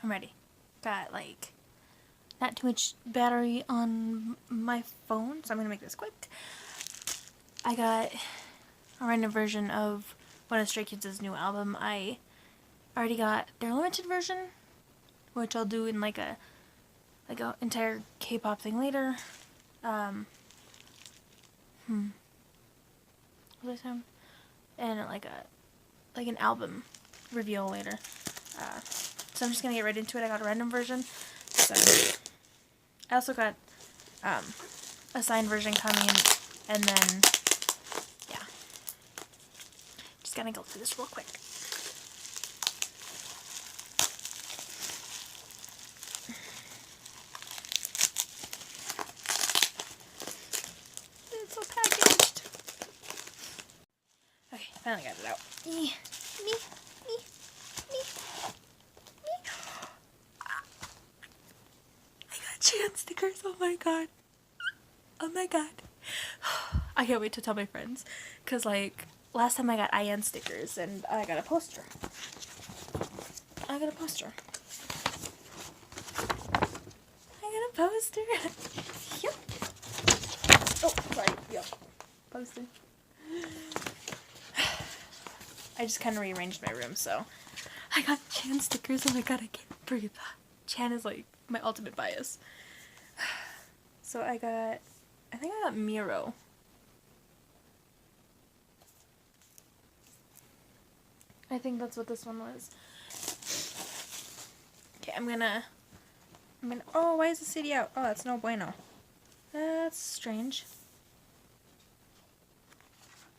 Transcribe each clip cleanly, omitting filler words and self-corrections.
I'm ready. Got like not too much battery on my phone, so I'm gonna make this quick. I got a random version of one of Stray Kids' new album. I already got their limited version, which I'll do in like a entire K-pop thing later. What was I saying? And like an album reveal later. So I'm just gonna get right into it. I got a random version. So I also got a signed version coming, and then yeah, just gonna go through this real quick. It's so packaged. Okay, finally got it out. Me. Chan stickers, oh my god. Oh my god. I can't wait to tell my friends. Because, like, last time I got IN stickers and I got a poster. Yep. Oh, sorry. Yep. Poster. I just kind of rearranged my room, so. I got Chan stickers. Oh my god, I can't breathe. Chan is, like, my ultimate bias. So I think I got Miroh. I think that's what this one was. Okay, I'm gonna, oh, why is the CD out? Oh, that's no bueno. That's strange.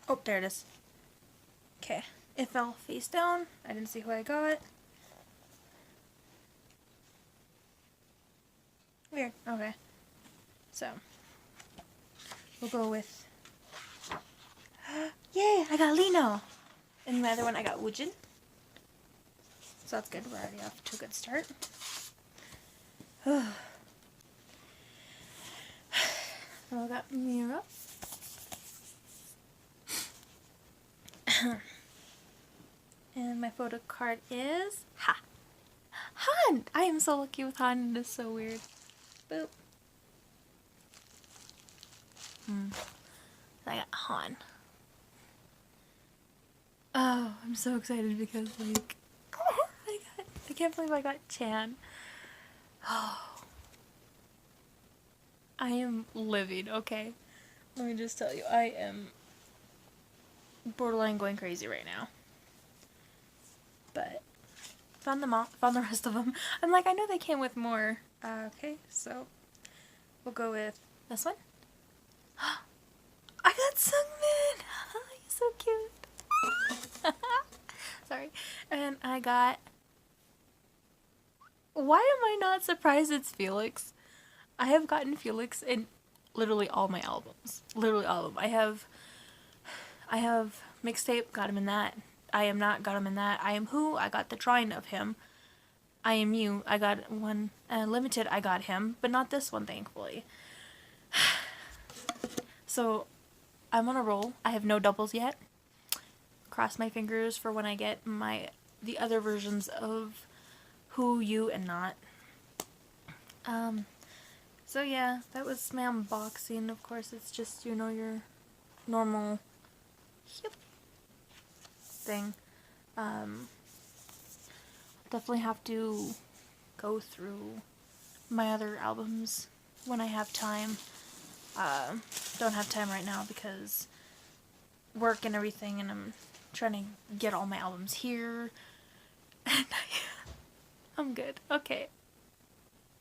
Oh, there it is. Okay, it fell face down. I didn't see who I got. Weird. Okay. So, we'll go with... Yay! I got Lino! And the other one I got Woojin. So that's good. We're already off to a good start. So I got Miroh. And my photo card is... Han! I am so lucky with Han. It is so weird. Boop. I got Han. Oh, I'm so excited because, like, I can't believe I got Chan. Oh. I am livid, okay? Let me just tell you, I am borderline going crazy right now. But, found them all, found the rest of them. I'm like, I know they came with more. Okay, so, we'll go with this one. I got Sungmin! He's so cute. Sorry. And I got... Why am I not surprised it's Felix? I have gotten Felix in literally all my albums. Literally all of them. I have Mixtape, got him in that. I Am Not, got him in that. I Am Who, I got the drawing of him. I Am You, I got one. Limited, I got him. But not this one, thankfully. So, I'm on a roll. I have no doubles yet. Cross my fingers for when I get the other versions of Who, You, and Not. So yeah, that was my unboxing. Of course, it's just, you know, your normal thing. Definitely have to go through my other albums when I have time. Don't have time right now because work and everything, and I'm trying to get all my albums here. And I'm good. Okay.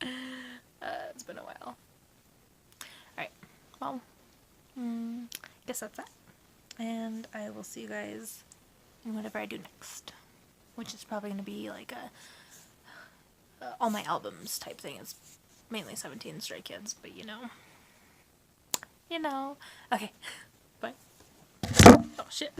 It's been a while. Alright. Well, guess that's that. And I will see you guys in whatever I do next. Which is probably going to be like all my albums type thing. It's mainly 17 Stray Kids, but you know. You know. Okay. Bye. Oh, shit.